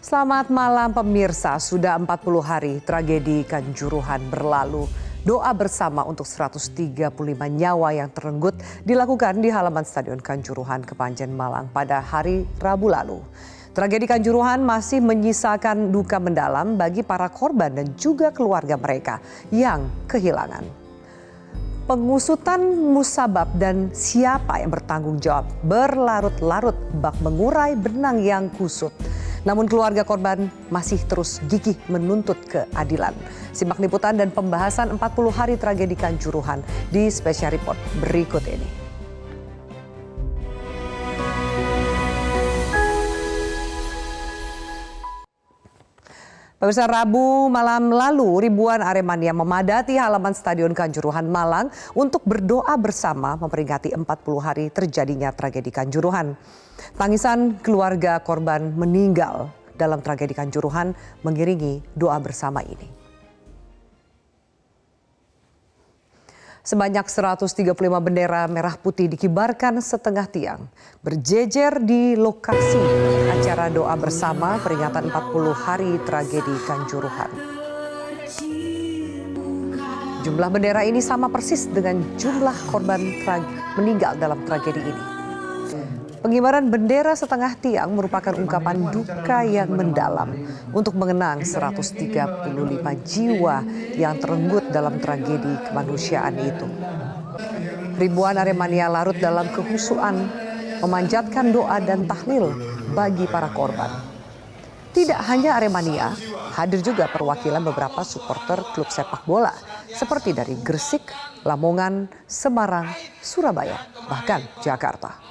Selamat malam pemirsa, sudah 40 hari tragedi Kanjuruhan berlalu. Doa bersama untuk 135 nyawa yang terenggut dilakukan di halaman Stadion Kanjuruhan Kepanjen Malang pada hari Rabu lalu. Tragedi Kanjuruhan masih menyisakan duka mendalam bagi para korban dan juga keluarga mereka yang kehilangan. Pengusutan musabab dan siapa yang bertanggung jawab berlarut-larut bak mengurai benang yang kusut. Namun keluarga korban masih terus gigih menuntut keadilan. Simak liputan dan pembahasan 40 hari tragedi Kanjuruhan di Special Report berikut ini. Pemirsa, Rabu malam lalu ribuan Aremania memadati halaman Stadion Kanjuruhan Malang untuk berdoa bersama memperingati 40 hari terjadinya tragedi Kanjuruhan. Tangisan keluarga korban meninggal dalam tragedi Kanjuruhan mengiringi doa bersama ini. Sebanyak 135 bendera merah putih dikibarkan setengah tiang, berjejer di lokasi acara doa bersama peringatan 40 hari tragedi Kanjuruhan. Jumlah bendera ini sama persis dengan jumlah korban meninggal dalam tragedi ini. Pengibaran bendera setengah tiang merupakan ungkapan duka yang mendalam untuk mengenang 135 jiwa yang terenggut dalam tragedi kemanusiaan itu. Ribuan Aremania larut dalam kehusuan memanjatkan doa dan tahlil bagi para korban. Tidak hanya Aremania, hadir juga perwakilan beberapa supporter klub sepak bola seperti dari Gresik, Lamongan, Semarang, Surabaya, bahkan Jakarta.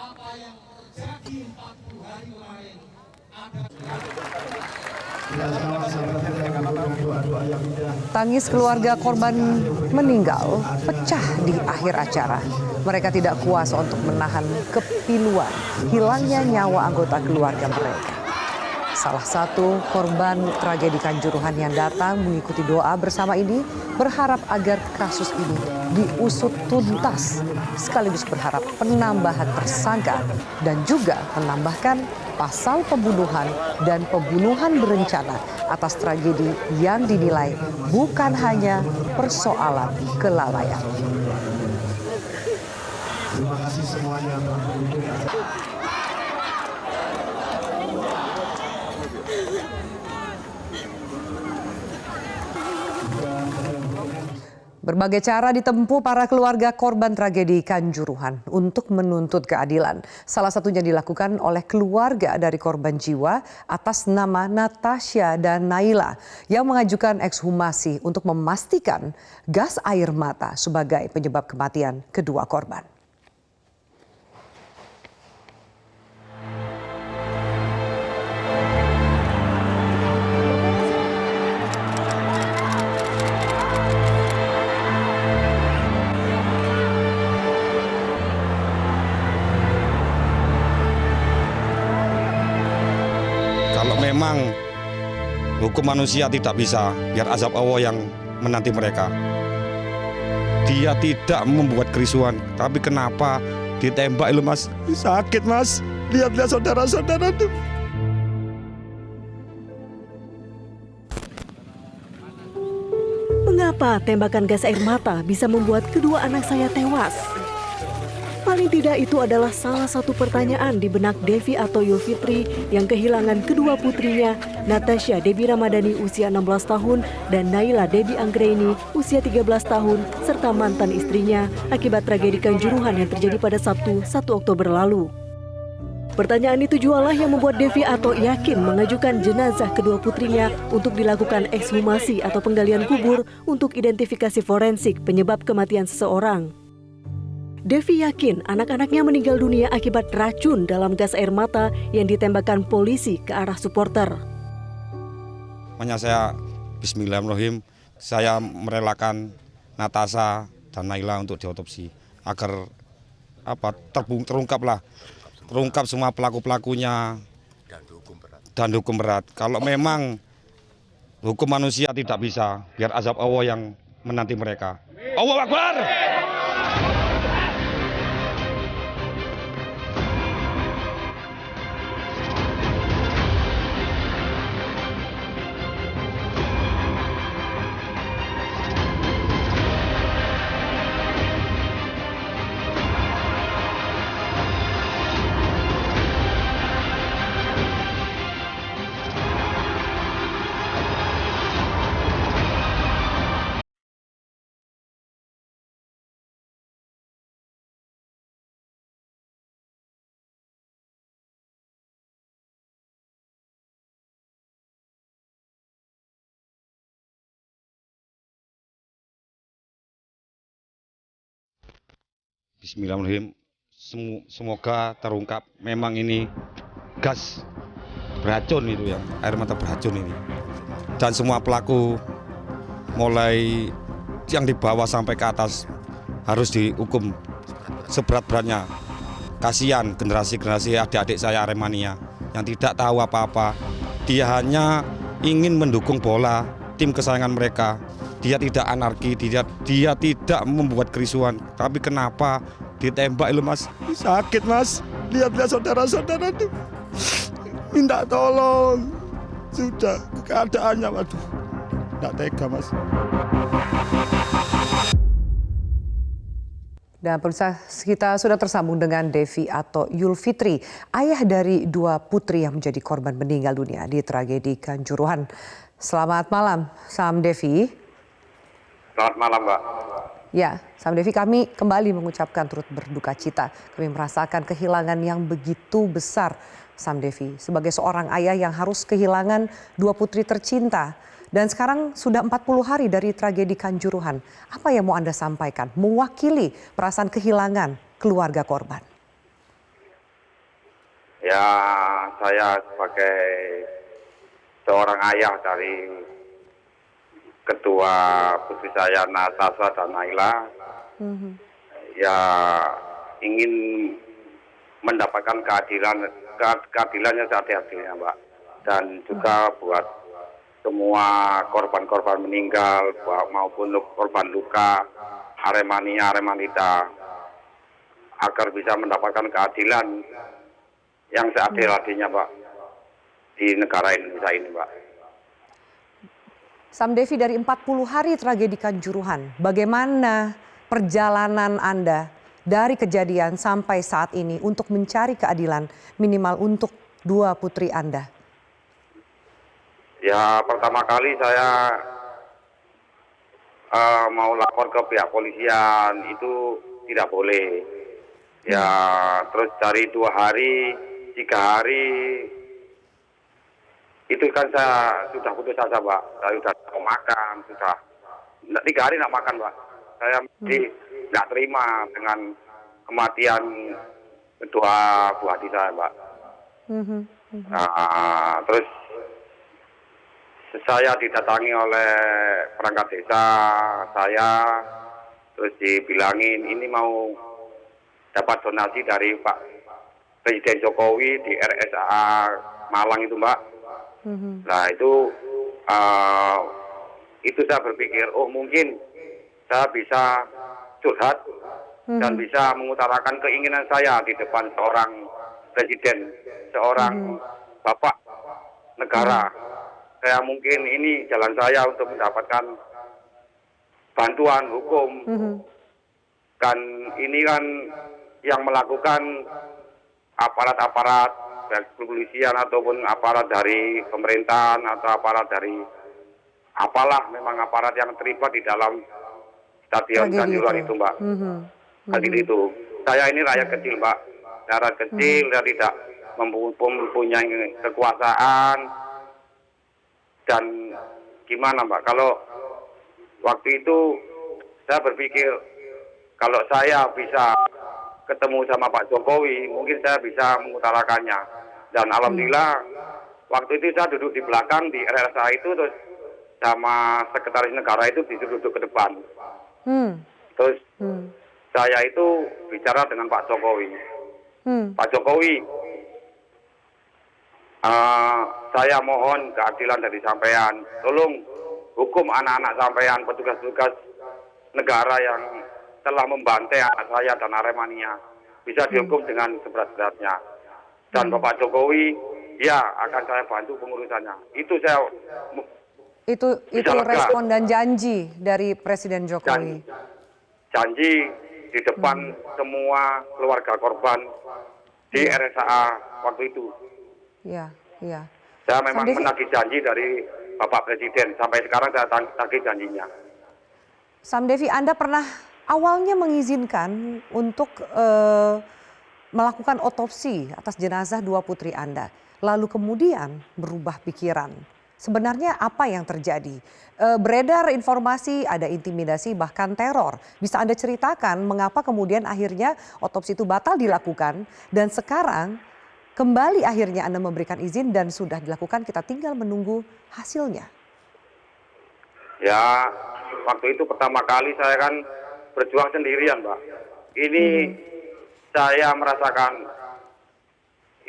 Tangis keluarga korban meninggal pecah di akhir acara. Mereka tidak kuasa untuk menahan kepiluan hilangnya nyawa anggota keluarga mereka. Salah satu korban tragedi Kanjuruhan yang datang mengikuti doa bersama ini berharap agar kasus ini diusut tuntas, sekaligus berharap penambahan tersangka dan juga menambahkan pasal pembunuhan dan pembunuhan berencana atas tragedi yang dinilai bukan hanya persoalan kelalaian. Terima kasih semuanya. Berbagai cara ditempuh para keluarga korban tragedi Kanjuruhan untuk menuntut keadilan. Salah satunya dilakukan oleh keluarga dari korban jiwa atas nama Natasha dan Naila yang mengajukan ekshumasi untuk memastikan gas air mata sebagai penyebab kematian kedua korban. Kalau memang hukum manusia tidak bisa, biar azab Allah yang menanti mereka. Dia tidak membuat kerisuan, tapi kenapa ditembak itu, Mas? Sakit, Mas. Lihat-lihat saudara-saudara tuh. Mengapa tembakan gas air mata bisa membuat kedua anak saya tewas? Paling tidak itu adalah salah satu pertanyaan di benak Devi atau Yulfitri yang kehilangan kedua putrinya, Natasha Debbie Ramadhani usia 16 tahun dan Naila Debbie Anggraini usia 13 tahun serta mantan istrinya akibat tragedi Kanjuruhan yang terjadi pada Sabtu 1 Oktober lalu. Pertanyaan itu jualah yang membuat Devi atau yakin mengajukan jenazah kedua putrinya untuk dilakukan ekshumasi atau penggalian kubur untuk identifikasi forensik penyebab kematian seseorang. Devi yakin anak-anaknya meninggal dunia akibat racun dalam gas air mata yang ditembakkan polisi ke arah supporter. Makanya saya bismillahirrahmanirrahim, saya merelakan Natasha dan Naila untuk diotopsi agar terungkap semua pelaku-pelakunya dan hukum berat. Kalau memang hukum manusia tidak bisa, biar azab Allah yang menanti mereka. Allahu Akbar. Bismillahirrahmanirrahim. Semoga terungkap memang ini gas beracun itu ya, air mata beracun ini. Dan semua pelaku mulai yang di bawah sampai ke atas harus dihukum seberat-beratnya. Kasihan generasi-generasi adik-adik saya Aremania yang tidak tahu apa-apa. Dia hanya ingin mendukung bola, tim kesayangan mereka. Dia tidak anarki, dia tidak membuat kerisuan. Tapi kenapa ditembak itu Mas? Sakit Mas. Lihat-lihat saudara-saudara itu minta tolong. Sudah keadaannya, waduh. Tidak tega Mas. Dan pemirsa, kita sudah tersambung dengan Devi atau Yulfitri, ayah dari 2 putri yang menjadi korban meninggal dunia di tragedi Kanjuruhan. Selamat malam, Sam Devi. Selamat malam, Mbak. Ya, Sam Devi, kami kembali mengucapkan turut berduka cita. Kami merasakan kehilangan yang begitu besar, Sam Devi. Sebagai seorang ayah yang harus kehilangan 2 putri tercinta. Dan sekarang sudah 40 hari dari tragedi Kanjuruhan. Apa yang mau Anda sampaikan mewakili perasaan kehilangan keluarga korban? Ya, saya sebagai seorang ayah dari kedua putri saya, Natasha dan Naila, ya ingin mendapatkan keadilannya seadil-adilnya, Mbak. Dan juga buat semua korban-korban meninggal maupun korban luka Aremanita agar bisa mendapatkan keadilan yang seadil-adilnya, Pak, di negara Indonesia ini, Pak. Sam Devi, dari 40 hari tragedi Kanjuruhan, bagaimana perjalanan Anda dari kejadian sampai saat ini untuk mencari keadilan minimal untuk 2 putri Anda? Ya, pertama kali saya mau lapor ke pihak polisian, itu tidak boleh. Ya, terus dari 2 hari, 3 hari, itu kan saya sudah putus asa, Pak. Saya sudah mau makan, sudah 3 hari tidak makan, Pak. Saya tidak terima dengan kematian kedua buah hati saya, Pak. Terus saya didatangi oleh perangkat desa saya, terus dibilangin ini mau dapat donasi dari Pak Presiden Jokowi di RSA Malang itu, Mbak. Nah itu saya berpikir, oh mungkin saya bisa curhat dan bisa mengutarakan keinginan saya di depan seorang presiden, seorang bapak negara. Saya mungkin ini jalan saya untuk mendapatkan bantuan hukum. Kan ini kan yang melakukan aparat-aparat dari kepolisian ataupun aparat dari pemerintahan atau aparat dari apalah, memang aparat yang terlibat di dalam stadion Kanjuruhan itu, Mbak. Itu. Saya ini rakyat kecil, Mbak. Rakyat kecil, saya tidak mempunyai kekuasaan. Dan gimana, Mbak, kalau waktu itu saya berpikir kalau saya bisa ketemu sama Pak Jokowi, mungkin saya bisa mengutarakannya. Dan alhamdulillah waktu itu saya duduk di belakang di RSA itu, terus sama sekretaris negara itu duduk ke depan. Terus saya itu bicara dengan Pak Jokowi. Pak Jokowi, saya mohon keadilan dari sampean. Tolong hukum anak-anak sampean, petugas-petugas negara yang telah membantai anak saya dan Aremania. Bisa dihukum dengan seberat-beratnya. Dan Bapak Jokowi, ya akan saya bantu pengurusannya. Itu respon dan janji dari Presiden Jokowi. Janji di depan semua keluarga korban di RSA waktu itu. Iya. Saya memang menagih janji dari Bapak Presiden. Sampai sekarang saya tagih janjinya. Sam Devi, Anda pernah awalnya mengizinkan untuk melakukan otopsi atas jenazah 2 putri Anda. Lalu kemudian berubah pikiran. Sebenarnya apa yang terjadi? Beredar informasi ada intimidasi bahkan teror. Bisa Anda ceritakan mengapa kemudian akhirnya otopsi itu batal dilakukan dan sekarang kembali akhirnya Anda memberikan izin dan sudah dilakukan, kita tinggal menunggu hasilnya. Ya, waktu itu pertama kali saya kan berjuang sendirian, Mbak. Ini saya merasakan,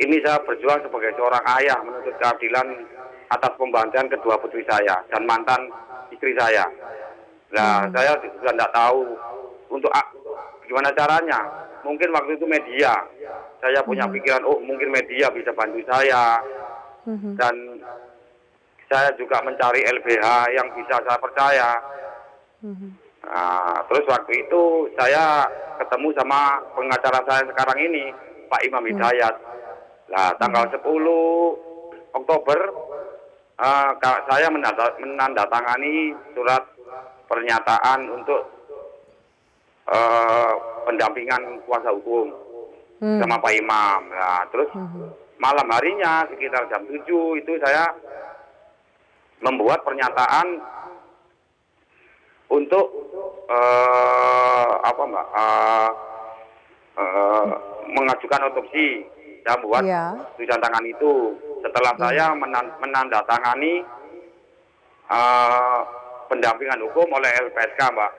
ini saya berjuang sebagai seorang ayah menuntut keadilan atas pembantaian kedua putri saya dan mantan istri saya. Nah, saya juga tidak tahu untuk gimana caranya. Mungkin waktu itu media, saya punya pikiran, oh mungkin media bisa bantu saya. Dan saya juga mencari LBH yang bisa saya percaya. Nah, terus waktu itu saya ketemu sama pengacara saya sekarang ini, Pak Imam Hidayat. Nah, tanggal 10 Oktober saya menandatangani surat pernyataan untuk pendampingan kuasa hukum sama Pak Imam. Nah, terus malam harinya sekitar jam 7 itu saya membuat pernyataan untuk mengajukan otopsi. Saya buat tulisan tangan itu setelah saya menandatangani pendampingan hukum oleh LPSK, Mbak.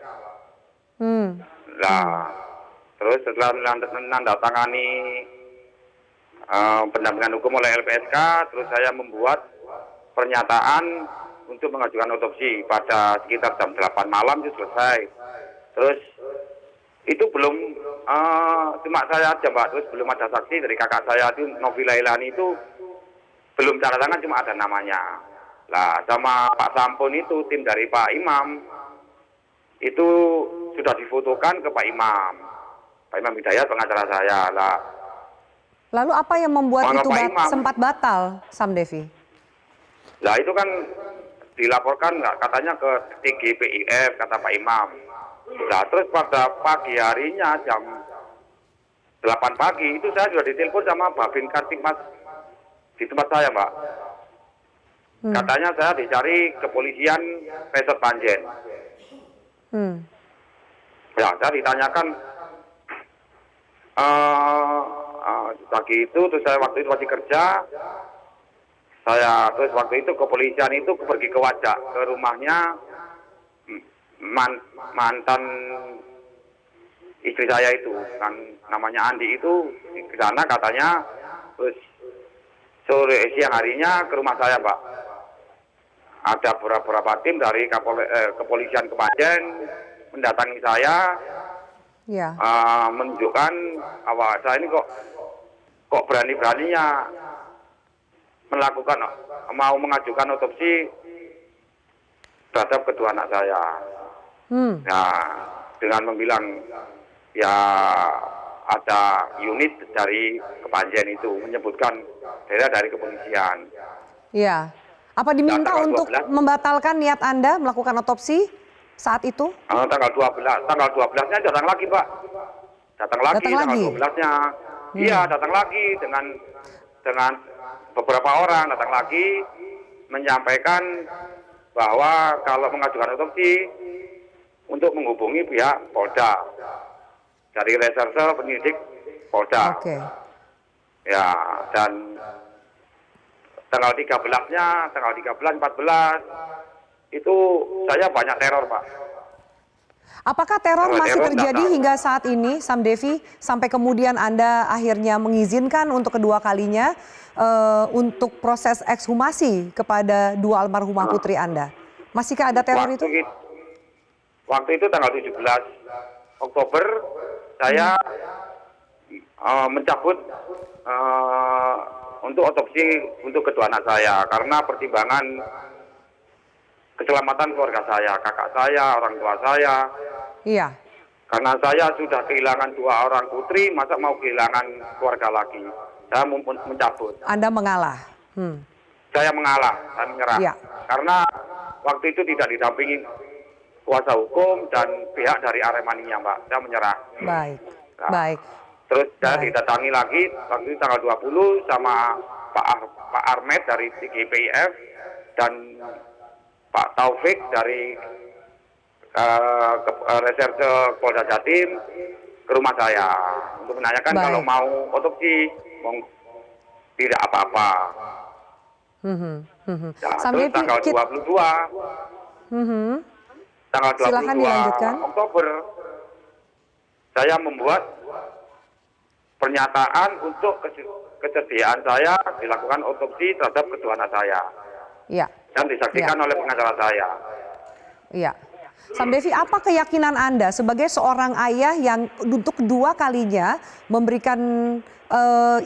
Nah, terus setelah menandatangani pendampingan hukum oleh LPSK, terus saya membuat pernyataan untuk mengajukan otopsi pada sekitar jam 8 malam itu selesai. Terus itu belum cuma saya aja, Mbak, terus belum ada saksi dari kakak saya itu Novi Lailani itu belum tanda tangan, cuma ada namanya. Lah sama Pak Sampun itu tim dari Pak Imam itu sudah difotokan ke Pak Imam Hidayat pengacara saya. Lah lalu apa yang membuat itu sempat batal, Sam Devi? Lah itu kan dilaporkan katanya ke TGPIF kata Pak Imam. Nah, terus pada pagi harinya jam 8 pagi itu saya sudah ditelepon sama Babin Kartipmas di tempat saya, Mbak. Katanya saya dicari kepolisian Resort Panjen. Ya, saya ditanyakan pagi itu, terus saya waktu itu masih kerja. Terus waktu itu kepolisian itu pergi ke Wajak, ke rumahnya mantan istri saya itu, kan namanya Andi itu, ke sana katanya. Terus siang harinya ke rumah saya, Pak. Ada beberapa tim dari kepolisian Kepanjen mendatangi saya, menunjukkan bahwa saya ini kok berani-beraninya mau mengajukan otopsi terhadap kedua anak saya. Nah, dengan membilang ya ada unit dari Kepanjen itu menyebutkan daerah dari kepolisian. Iya. Apa diminta untuk membatalkan niat Anda melakukan otopsi saat itu? Tanggal 12-nya datang lagi, Pak. Datang lagi tanggal 12-nya. Iya, datang lagi dengan beberapa orang datang lagi menyampaikan bahwa kalau mengajukan otopsi untuk menghubungi pihak Polda dari reserse penyidik Polda. Ya, dan tanggal 13-nya, tanggal 13, 14 itu saya banyak teror, Pak. Apakah teror masih terjadi hingga saat ini, Sam Devi, sampai kemudian Anda akhirnya mengizinkan untuk kedua kalinya untuk proses ekshumasi kepada dua almarhumah putri Anda? Masihkah ada teror itu? Waktu itu tanggal 17 Oktober saya mencabut untuk otopsi untuk kedua anak saya karena pertimbangan keselamatan keluarga saya, kakak saya, orang tua saya. Iya. Karena saya sudah kehilangan 2 orang putri, masa mau kehilangan keluarga lagi. Saya mencabut. Anda mengalah. Saya mengalah, saya menyerah. Iya. Karena waktu itu tidak didampingi kuasa hukum dan pihak dari Aremania, Mbak. Saya menyerah. Baik. Nah, Baik. Terus saya didatangi lagi waktu itu tanggal 20 sama Pak Armet dari TGPIF dan Pak Taufik dari Reserse Polda Jatim ke rumah saya untuk menanyakan Baik. kalau mau otopsi, tidak apa-apa. Nah, Sam terus Devi, tanggal 22 tanggal Silahkan 22 dilanjutkan. Oktober saya membuat pernyataan untuk kesediaan saya dilakukan otopsi terhadap kedua anak saya ya, dan disaksikan oleh pengacara saya. ya. Sam Devi, apa keyakinan Anda sebagai seorang ayah yang untuk kedua kalinya memberikan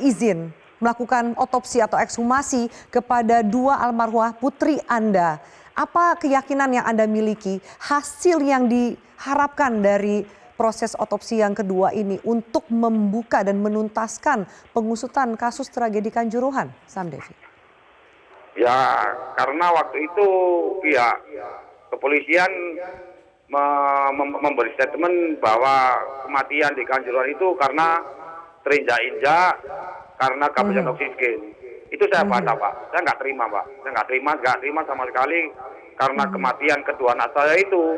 izin melakukan otopsi atau ekshumasi kepada dua almarhumah putri Anda? Apa keyakinan yang Anda miliki, hasil yang diharapkan dari proses otopsi yang kedua ini untuk membuka dan menuntaskan pengusutan kasus tragedi Kanjuruhan, Sam Devi? Ya, karena waktu itu pihak kepolisian memberi statement bahwa kematian di Kanjuruhan itu karena terinjak-injak, karena kehabisan oksigen. Itu saya bantah, Pak. Saya nggak terima, Pak. Saya nggak terima sama sekali karena kematian kedua anak saya itu.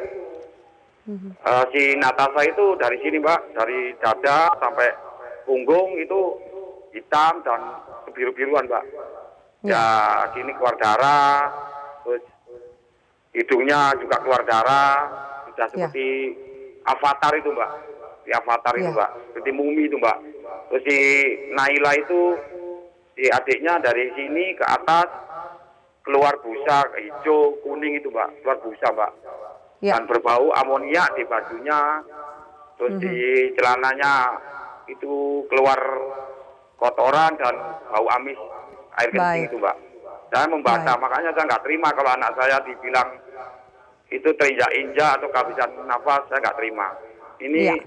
Si Natasha itu dari sini, Pak, dari dada sampai punggung itu hitam dan kebiru-biruan, Pak. Ya, sini keluar darah, terus hidungnya juga keluar darah, sudah seperti avatar itu, Mbak. Di avatar itu, Mbak. Seperti mumi itu, Mbak. Terus si Naila itu, si adiknya dari sini ke atas keluar busa hijau kuning itu, Mbak. Keluar busa, Mbak. Dan berbau amoniak di bajunya, terus di celananya itu keluar kotoran dan bau amis air kencing itu, Mbak. Saya membantah, makanya saya nggak terima kalau anak saya dibilang itu terinjak-injak atau kehabisan nafas, saya nggak terima. Ini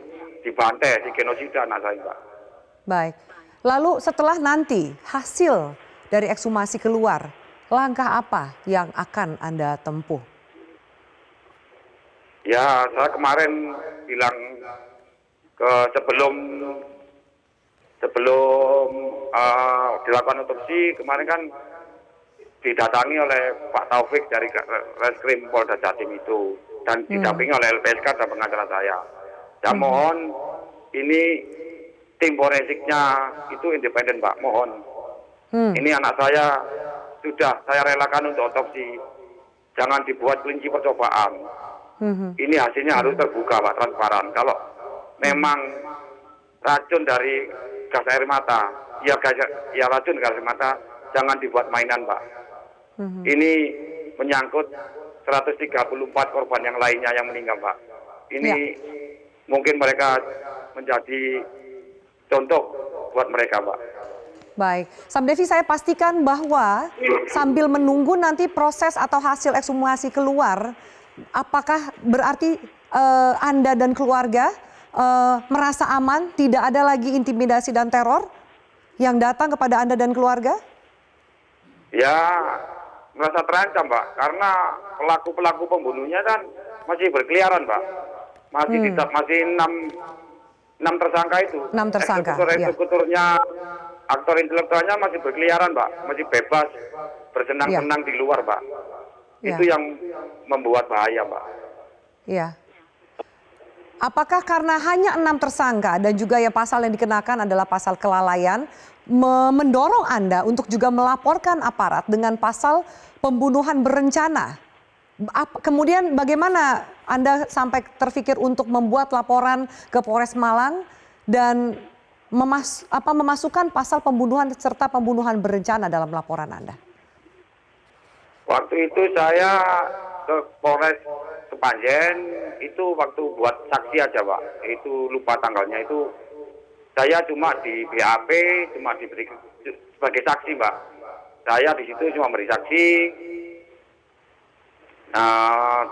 dibantai, di genosida anak saya, Mbak. Baik. Lalu setelah nanti hasil dari ekshumasi keluar, langkah apa yang akan Anda tempuh? Ya, saya kemarin bilang sebelum dilakukan otopsi, kemarin kan didatangi oleh Pak Taufik dari Reskrim Polda Jatim itu dan didampingi oleh LPSK dan pengacara saya. Dan mohon ini tim forensiknya itu independen, Pak. Mohon. Ini anak saya sudah saya relakan untuk otopsi. Jangan dibuat kelinci percobaan. Ini hasilnya harus terbuka, Pak, transparan. Kalau memang racun dari gas air mata, ya racun gas air mata, jangan dibuat mainan, Pak. Ini menyangkut 134 korban yang lainnya yang meninggal, Pak. Ini mungkin mereka menjadi contoh buat mereka, Pak. Baik, Sam Devi, saya pastikan bahwa sambil menunggu nanti proses atau hasil ekshumasi keluar, apakah berarti Anda dan keluarga merasa aman, tidak ada lagi intimidasi dan teror yang datang kepada Anda dan keluarga? Ya, merasa terancam, Pak, karena pelaku-pelaku pembunuhnya kan masih berkeliaran, Pak. Masih enam tersangka itu. 6 tersangka, Eksekutornya, aktor intelektualnya masih berkeliaran, Pak. Masih bebas bersenang-senang di luar, Pak. Itu yang membuat bahaya, Pak. Iya. Apakah karena hanya 6 tersangka dan juga yang pasal yang dikenakan adalah pasal kelalaian, mendorong Anda untuk juga melaporkan aparat dengan pasal pembunuhan berencana? Kemudian bagaimana Anda sampai terpikir untuk membuat laporan ke Polres Malang dan memasukkan pasal pembunuhan serta pembunuhan berencana dalam laporan Anda? Waktu itu saya ke Polres Sepanjen, itu waktu buat saksi aja, Pak. Itu lupa tanggalnya itu. Saya cuma di BAP, cuma diberi sebagai saksi, Mbak. Saya di situ cuma beri saksi.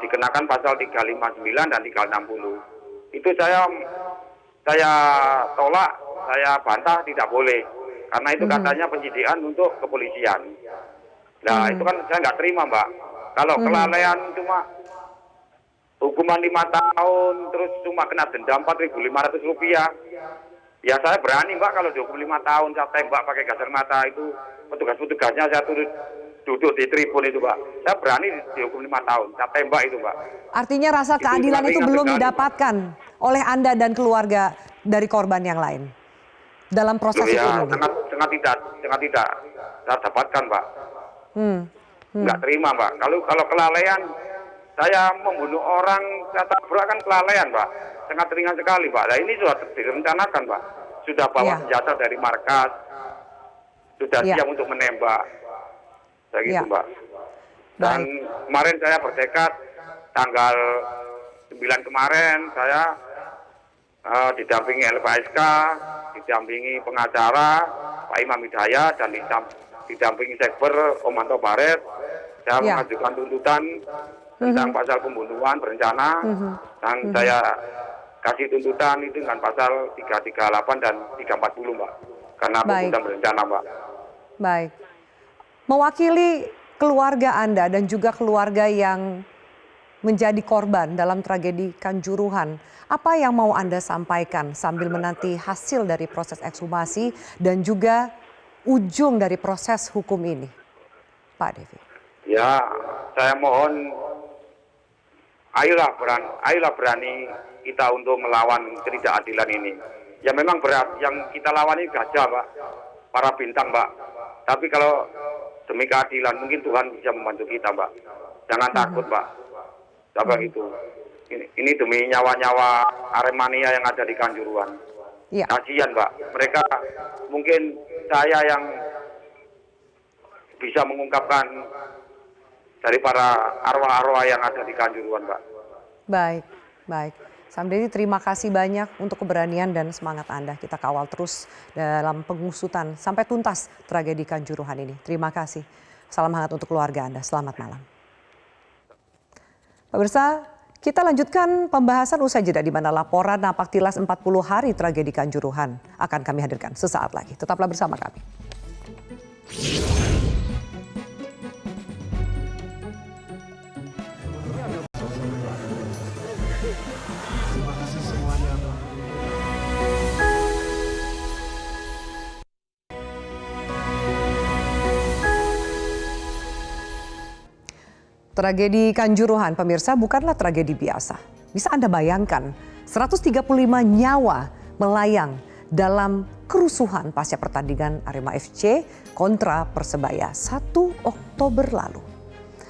Dikenakan pasal 359 dan 360. Itu saya tolak, saya bantah tidak boleh. Karena itu katanya penyidikan untuk kepolisian. Nah, itu kan saya nggak terima, Mbak. Kalau kelalaian cuma hukuman 5 tahun, terus cuma kena denda Rp4.500. Ya saya berani, Mbak, kalau dihukum 5 tahun, saya tembak pakai gas air mata itu, petugas-petugasnya saya turut duduk di tribun itu, Pak. Saya berani dihukum 5 tahun. Saya tembak itu, Pak. Artinya rasa keadilan itu belum didapatkan oleh Anda dan keluarga dari korban yang lain dalam proses Loh, ya, hukum ini? sangat tidak saya dapatkan, Pak. Nggak terima, Pak. Kalau kelalaian, saya membunuh orang, saya tabrak kan kelalaian, Pak. Sangat ringan sekali, Pak. Nah, ini sudah direncanakan, Pak. Sudah bawa senjata dari markas, sudah siap untuk menembak. Saya gitu, Pak. Dan kemarin saya bertekad, tanggal 9 kemarin, saya didampingi LPSK, didampingi pengacara, Pak Imam Hidayat, dan didampingi Sekber, Omanto Baret. Saya mengajukan tuntutan tentang pasal pembunuhan berencana, dan saya kasih tuntutan itu dengan pasal 338 dan 340, Mbak. Karena pembunuhan berencana, Mbak. Baik. Mewakili keluarga Anda dan juga keluarga yang menjadi korban dalam tragedi Kanjuruhan, apa yang mau Anda sampaikan sambil menanti hasil dari proses ekshumasi dan juga ujung dari proses hukum ini, Pak Devi? Ya, saya mohon, ayolah berani kita untuk melawan ketidakadilan ini. Ya memang berat, yang kita lawan ini gajah, Pak, para bintang, Pak. Tapi kalau demi keadilan, mungkin Tuhan bisa membantu kita, Pak. Jangan takut, Pak. Coba itu. Ini demi nyawa-nyawa Aremania yang ada di Kanjuruhan. Kasihan, Pak. Mereka, mungkin saya yang bisa mengungkapkan dari para arwah-arwah yang ada di Kanjuruhan, Pak. Baik. Samdeni, terima kasih banyak untuk keberanian dan semangat Anda. Kita kawal terus dalam pengusutan sampai tuntas tragedi Kanjuruhan ini. Terima kasih. Salam hangat untuk keluarga Anda. Selamat malam. Pemirsa, kita lanjutkan pembahasan usai jeda di mana laporan Napaktilas 40 hari tragedi Kanjuruhan akan kami hadirkan sesaat lagi. Tetaplah bersama kami. Terima kasih semuanya. Tragedi Kanjuruhan, pemirsa, bukanlah tragedi biasa. Bisa Anda bayangkan, 135 nyawa melayang dalam kerusuhan pasca pertandingan Arema FC kontra Persebaya 1 Oktober lalu.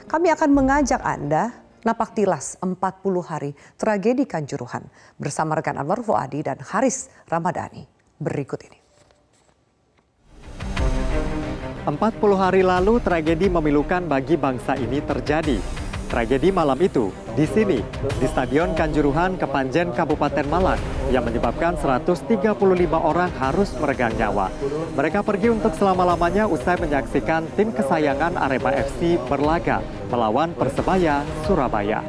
Kami akan mengajak Anda Napaktilas 40 hari tragedi Kanjuruhan bersama rekan Anwar Fuadi dan Haris Ramadhani. Berikut ini. 40 hari lalu tragedi memilukan bagi bangsa ini terjadi. Tragedi malam itu di sini, di Stadion Kanjuruhan Kepanjen Kabupaten Malang yang menyebabkan 135 orang harus meregang nyawa. Mereka pergi untuk selama-lamanya usai menyaksikan tim kesayangan Arema FC berlaga melawan Persebaya Surabaya.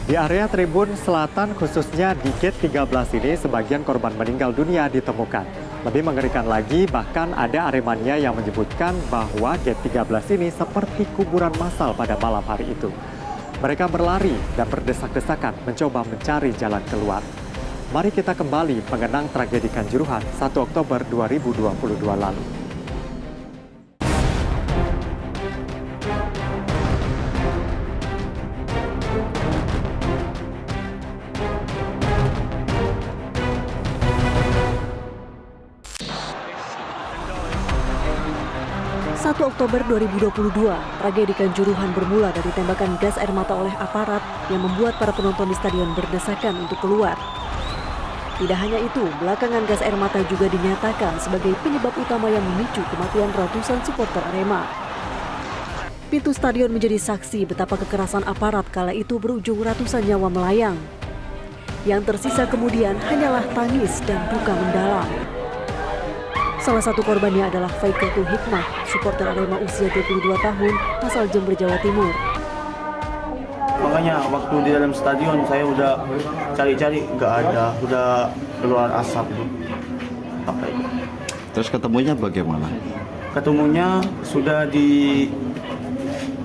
Di area tribun selatan khususnya di gate 13 ini sebagian korban meninggal dunia ditemukan. Lebih mengerikan lagi, bahkan ada Aremania yang menyebutkan bahwa gate 13 ini seperti kuburan massal pada malam hari itu. Mereka berlari dan berdesak-desakan mencoba mencari jalan keluar. Mari kita kembali mengenang tragedi Kanjuruhan 1 Oktober 2022 lalu. Oktober 2022, tragedi Kanjuruhan bermula dari tembakan gas air mata oleh aparat yang membuat para penonton di stadion berdesakan untuk keluar. Tidak hanya itu, belakangan gas air mata juga dinyatakan sebagai penyebab utama yang memicu kematian ratusan supporter Arema. Pintu stadion menjadi saksi betapa kekerasan aparat kala itu berujung ratusan nyawa melayang. Yang tersisa kemudian hanyalah tangis dan duka mendalam. Salah satu korbannya adalah Faikatul Hikmah, supporter Arema usia 22 tahun, asal Jember, Jawa Timur. Makanya waktu di dalam stadion saya udah cari-cari, nggak ada, udah keluar asap itu. Apa itu? Terus ketemunya bagaimana? Ketemunya sudah di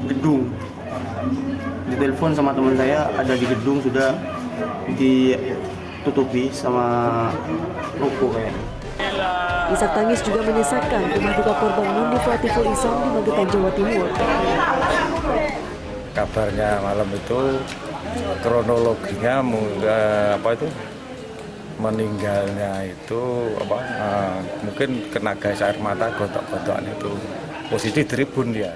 gedung. Ditelepon sama teman saya, ada di gedung, sudah ditutupi sama ruko kayaknya. Isak tangis juga menyesakkan rumah duka korban Mundi Latiful Ihsan di Magetan, Jawa Timur. Kabarnya malam itu kronologinya meninggalnya itu mungkin kena gas air mata gontok-gontokan itu, posisi tribun dia.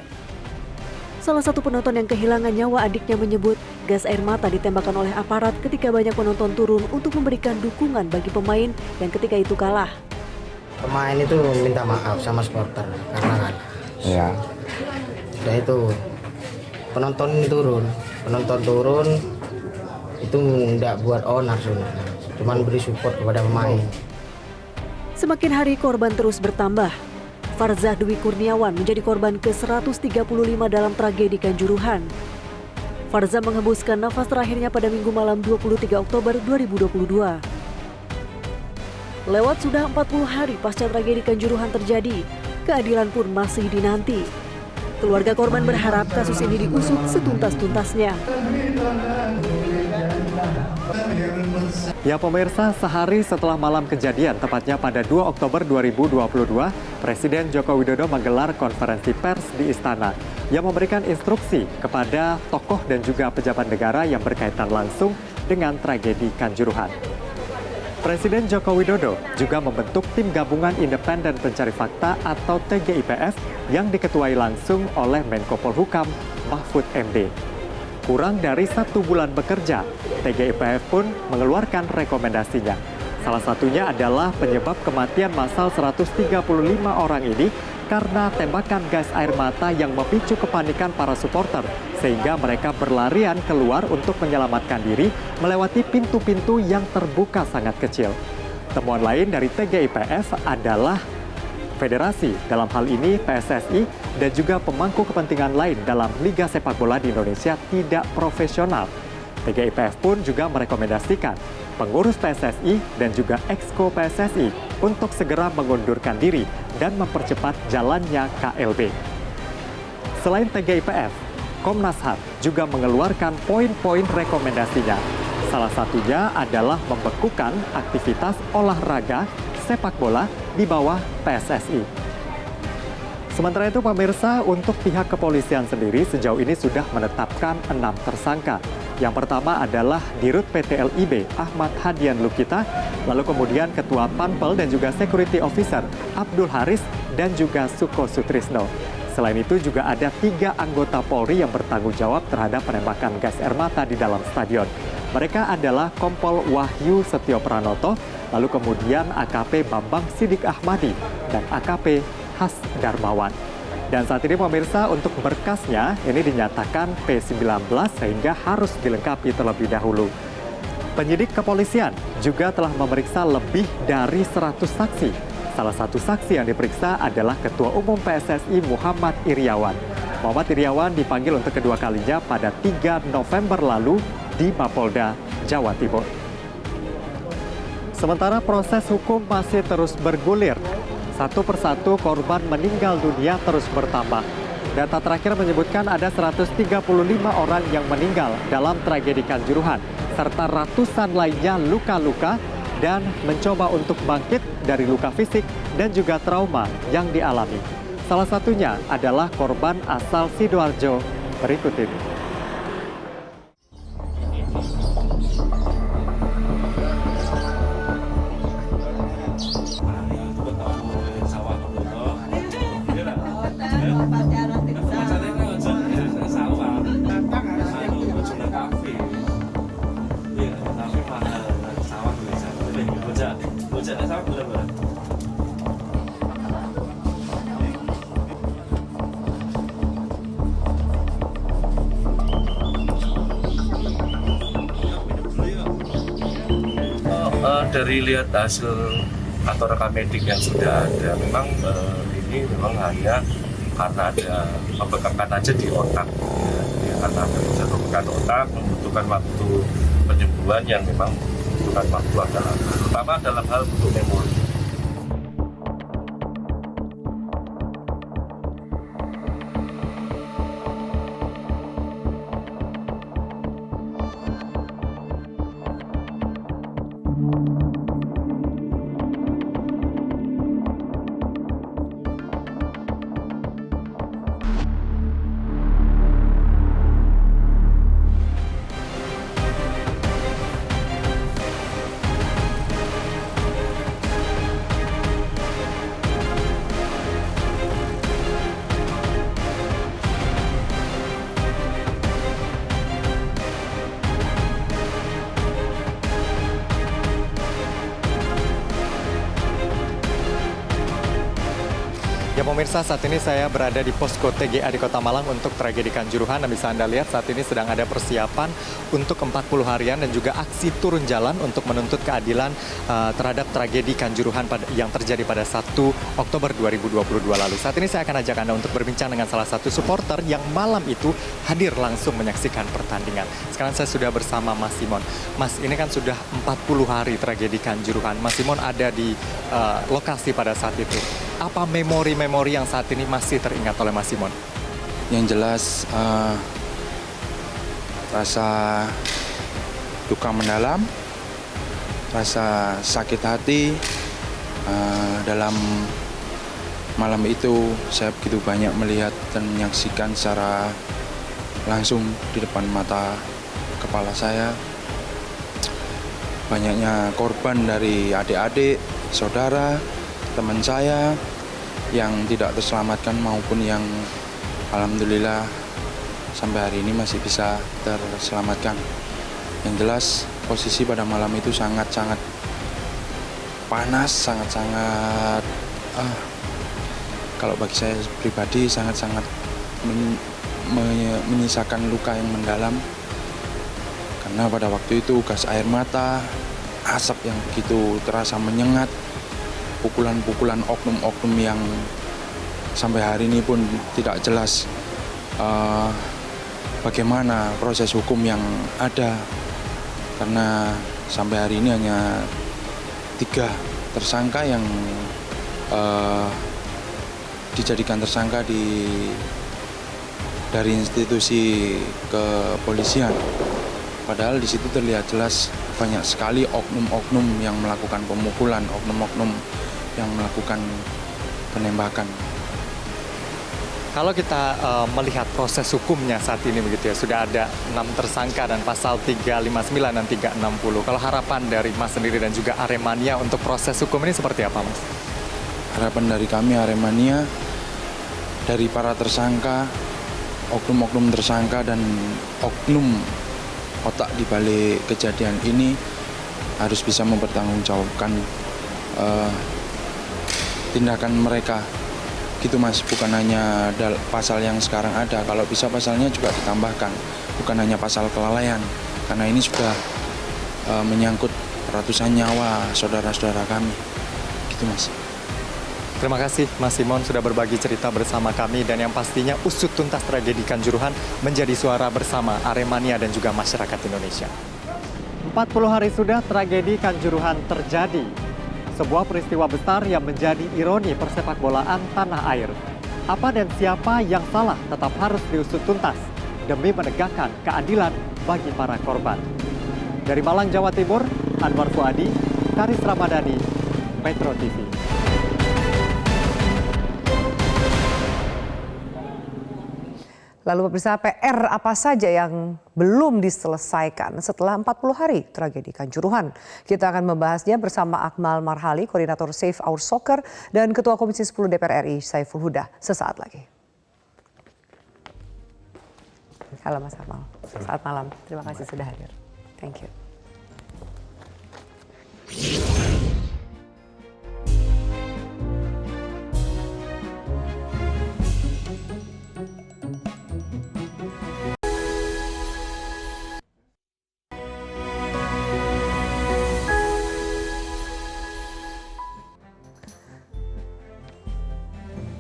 Salah satu penonton yang kehilangan nyawa adiknya menyebut gas air mata ditembakkan oleh aparat ketika banyak penonton turun untuk memberikan dukungan bagi pemain yang ketika itu kalah. Pemain itu minta maaf sama supporter karena kan sudah itu penonton turun itu tidak buat onar sebenarnya, cuman beri support kepada pemain. Semakin hari korban terus bertambah. Farzah Dwi Kurniawan menjadi korban ke-135 dalam tragedi Kanjuruhan. Farzah menghembuskan nafas terakhirnya pada Minggu malam 23 Oktober 2022. Lewat sudah 40 hari pasca tragedi Kanjuruhan terjadi, keadilan pun masih dinanti. Keluarga korban berharap kasus ini diusut setuntas-tuntasnya. Ya pemirsa, sehari setelah malam kejadian, tepatnya pada 2 Oktober 2022, Presiden Joko Widodo menggelar konferensi pers di Istana yang memberikan instruksi kepada tokoh dan juga pejabat negara yang berkaitan langsung dengan tragedi Kanjuruhan. Presiden Joko Widodo juga membentuk tim gabungan independen pencari fakta atau TGIPF yang diketuai langsung oleh Menko Polhukam Mahfud MD. Kurang dari 1 bulan bekerja, TGIPF pun mengeluarkan rekomendasinya. Salah satunya adalah penyebab kematian massal 135 orang ini karena tembakan gas air mata yang memicu kepanikan para supporter, sehingga mereka berlarian keluar untuk menyelamatkan diri melewati pintu-pintu yang terbuka sangat kecil. Temuan lain dari TGIPF adalah federasi, dalam hal ini PSSI, dan juga pemangku kepentingan lain dalam Liga Sepak Bola di Indonesia tidak profesional. TGIPF pun juga merekomendasikan pengurus PSSI dan juga Exco PSSI untuk segera mengundurkan diri dan mempercepat jalannya KLB. Selain TGIPF, Komnas HAM juga mengeluarkan poin-poin rekomendasinya. Salah satunya adalah membekukan aktivitas olahraga sepak bola di bawah PSSI. Sementara itu pemirsa, untuk pihak kepolisian sendiri sejauh ini sudah menetapkan 6 tersangka. Yang pertama adalah Dirut PT LIB Ahmad Hadian Lukita, lalu kemudian Ketua Panpel dan juga Security Officer Abdul Haris dan juga Suko Sutrisno. Selain itu juga ada 3 anggota Polri yang bertanggung jawab terhadap penembakan gas air mata di dalam stadion. Mereka adalah Kompol Wahyu Setio Pranoto, lalu kemudian AKP Bambang Sidik Ahmadi, dan AKP Has Darmawan. Dan saat ini pemirsa, untuk berkasnya ini dinyatakan P19 sehingga harus dilengkapi terlebih dahulu. Penyidik kepolisian juga telah memeriksa lebih dari 100 saksi. Salah satu saksi yang diperiksa adalah Ketua Umum PSSI Muhammad Iriawan. Muhammad Iriawan dipanggil untuk kedua kalinya pada 3 November lalu di Mapolda, Jawa Timur. Sementara proses hukum masih terus bergulir. Satu persatu korban meninggal dunia terus bertambah. Data terakhir menyebutkan ada 135 orang yang meninggal dalam tragedi Kanjuruhan, serta ratusan lainnya luka-luka dan mencoba untuk bangkit dari luka fisik dan juga trauma yang dialami. Salah satunya adalah korban asal Sidoarjo berikut ini. Dari lihat hasil atau rekam medik yang sudah ada, memang ini memang hanya karena ada pembekakan aja di otak, ya, karena ada pembekakan otak membutuhkan waktu penyembuhan yang memang membutuhkan waktu adalah terutama dalam hal untuk memori. Ya pemirsa, saat ini saya berada di posko TGA di Kota Malang untuk tragedi Kanjuruhan. Dan bisa Anda lihat saat ini sedang ada persiapan untuk 40 harian dan juga aksi turun jalan untuk menuntut keadilan terhadap tragedi Kanjuruhan yang terjadi pada 1 Oktober 2022 lalu. Saat ini saya akan ajak Anda untuk berbincang dengan salah satu supporter yang malam itu hadir langsung menyaksikan pertandingan. Sekarang saya sudah bersama Mas Simon. Mas, ini kan sudah 40 hari tragedi Kanjuruhan. Mas Simon ada di lokasi pada saat itu. Apa memori-memori yang saat ini masih teringat oleh Mas Simon? Yang jelas rasa duka mendalam, rasa sakit hati. Dalam malam itu saya begitu banyak melihat dan menyaksikan secara langsung di depan mata kepala saya. Banyaknya korban dari adik-adik, saudara, teman saya yang tidak terselamatkan maupun yang alhamdulillah sampai hari ini masih bisa terselamatkan. Yang jelas posisi pada malam itu sangat-sangat panas, sangat-sangat kalau bagi saya pribadi sangat-sangat menyisakan luka yang mendalam. Karena pada waktu itu gas air mata, asap yang begitu terasa menyengat, pukulan-pukulan oknum-oknum yang sampai hari ini pun tidak jelas bagaimana proses hukum yang ada. Karena sampai hari ini hanya 3 tersangka yang dijadikan tersangka dari institusi kepolisian. Padahal di situ terlihat jelas banyak sekali oknum-oknum yang melakukan pemukulan, oknum-oknum yang melakukan penembakan. Kalau kita melihat proses hukumnya saat ini begitu ya, sudah ada 6 tersangka dan pasal 359 dan 360. Kalau harapan dari Mas sendiri dan juga Aremania untuk proses hukum ini seperti apa, Mas? Harapan dari kami Aremania, dari para tersangka, oknum-oknum tersangka dan oknum otak di balik kejadian ini harus bisa mempertanggungjawabkan tindakan mereka. Gitu Mas, bukan hanya pasal yang sekarang ada, kalau bisa pasalnya juga ditambahkan, bukan hanya pasal kelalaian, karena ini sudah menyangkut ratusan nyawa saudara-saudara kami. Gitu Mas. Terima kasih Mas Simon sudah berbagi cerita bersama kami, dan yang pastinya usut tuntas tragedi Kanjuruhan menjadi suara bersama Aremania dan juga masyarakat Indonesia. 40 hari sudah tragedi Kanjuruhan terjadi. Sebuah peristiwa besar yang menjadi ironi persepakbolaan tanah air. Apa dan siapa yang salah tetap harus diusut tuntas demi menegakkan keadilan bagi para korban. Dari Malang, Jawa Timur, Anwar Fuadi, Karis Ramadhani, Metro TV. Lalu pemirsa, PR apa saja yang belum diselesaikan setelah 40 hari tragedi Kanjuruhan? Kita akan membahasnya bersama Akmal Marhali, Koordinator Save Our Soccer, dan Ketua Komisi 10 DPR RI, Saiful Huda, sesaat lagi. Halo Mas Akmal, selamat malam. Terima kasih sudah hadir. Thank you.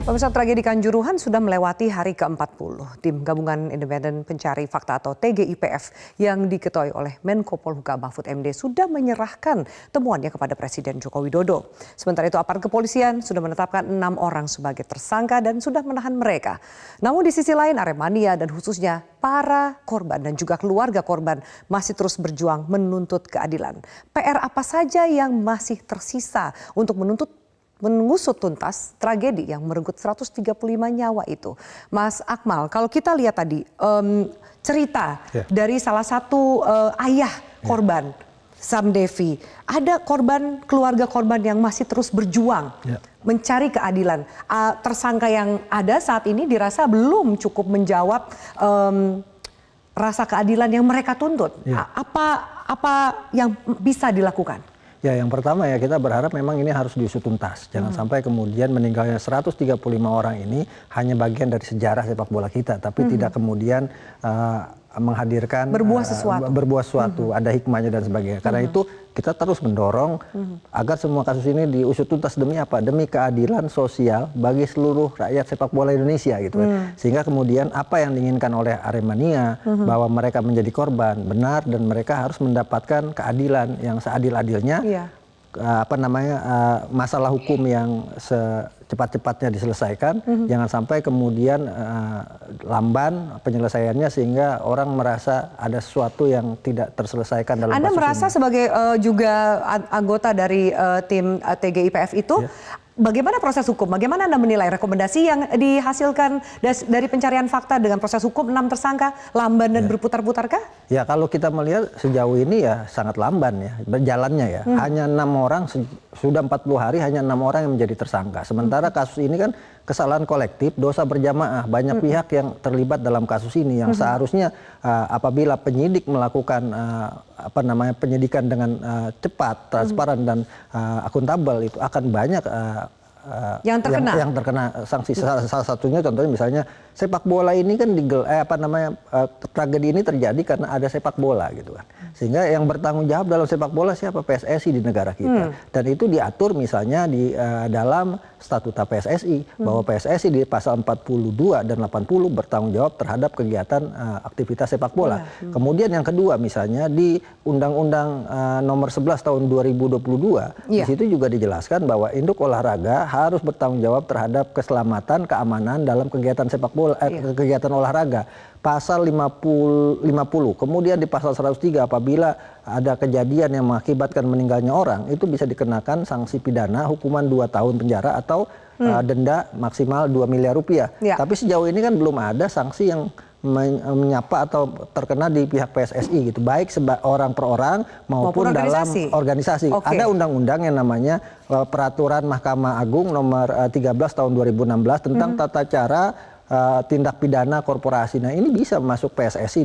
Pemirsa, tragedi Kanjuruhan sudah melewati hari ke-40. Tim Gabungan Independen Pencari Fakta atau TGIPF yang diketuai oleh Menko Polhukam Mahfud MD sudah menyerahkan temuannya kepada Presiden Joko Widodo. Sementara itu aparat kepolisian sudah menetapkan 6 orang sebagai tersangka dan sudah menahan mereka. Namun di sisi lain Aremania dan khususnya para korban dan juga keluarga korban masih terus berjuang menuntut keadilan. PR apa saja yang masih tersisa untuk mengusut tuntas tragedi yang merenggut 135 nyawa itu. Mas Akmal, kalau kita lihat tadi cerita dari salah satu ayah korban, Sam Devi, ada keluarga korban yang masih terus berjuang mencari keadilan. Tersangka yang ada saat ini dirasa belum cukup menjawab rasa keadilan yang mereka tuntut. Apa yang bisa dilakukan? Ya, yang pertama ya kita berharap memang ini harus diusut tuntas. Jangan sampai kemudian meninggalnya 135 orang ini hanya bagian dari sejarah sepak bola kita, tapi tidak kemudian menghadirkan berbuah sesuatu, ada hikmahnya dan sebagainya. Karena itu kita terus mendorong agar semua kasus ini diusut tuntas demi apa? Demi keadilan sosial bagi seluruh rakyat sepak bola Indonesia gitu kan. Sehingga kemudian apa yang diinginkan oleh Aremania bahwa mereka menjadi korban benar dan mereka harus mendapatkan keadilan yang seadil-adilnya. Masalah hukum yang secepat-cepatnya diselesaikan, jangan sampai kemudian lamban penyelesaiannya sehingga orang merasa ada sesuatu yang tidak terselesaikan dalam Anda kasus merasa ini. sebagai juga anggota dari tim TGIPF itu, bagaimana proses hukum? Bagaimana Anda menilai rekomendasi yang dihasilkan dari pencarian fakta dengan proses hukum 6 tersangka lamban dan berputar-putarkah? Ya, kalau kita melihat sejauh ini ya sangat lamban ya berjalannya ya. Hanya 6 orang, sudah 40 hari hanya 6 orang yang menjadi tersangka. Sementara kasus ini kan kesalahan kolektif, dosa berjamaah, banyak pihak yang terlibat dalam kasus ini yang seharusnya apabila penyidik melakukan penyidikan dengan cepat, transparan dan akuntabel itu akan banyak yang terkena sanksi. Salah satunya contohnya misalnya sepak bola ini kan tragedi ini terjadi karena ada sepak bola gitu kan. Sehingga yang bertanggung jawab dalam sepak bola siapa? PSSI di negara kita. Dan itu diatur misalnya di dalam statuta PSSI bahwa PSSI di pasal 42 dan 80 bertanggung jawab terhadap kegiatan aktivitas sepak bola. Kemudian yang kedua misalnya di Undang-Undang nomor 11 tahun 2022 di situ juga dijelaskan bahwa induk olahraga harus bertanggung jawab terhadap keselamatan, keamanan dalam kegiatan sepak bola, kegiatan olahraga. Pasal 50. Kemudian di pasal 103 apabila ada kejadian yang mengakibatkan meninggalnya orang, itu bisa dikenakan sanksi pidana hukuman 2 tahun penjara atau denda maksimal 2 miliar rupiah. Tapi sejauh ini kan belum ada sanksi yang menyapa atau terkena di pihak PSSI gitu, baik orang per orang maupun dalam organisasi. Ada undang-undang yang namanya Peraturan Mahkamah Agung nomor 13 tahun 2016 tentang tata cara tindak pidana korporasi. Nah, ini bisa masuk PSSI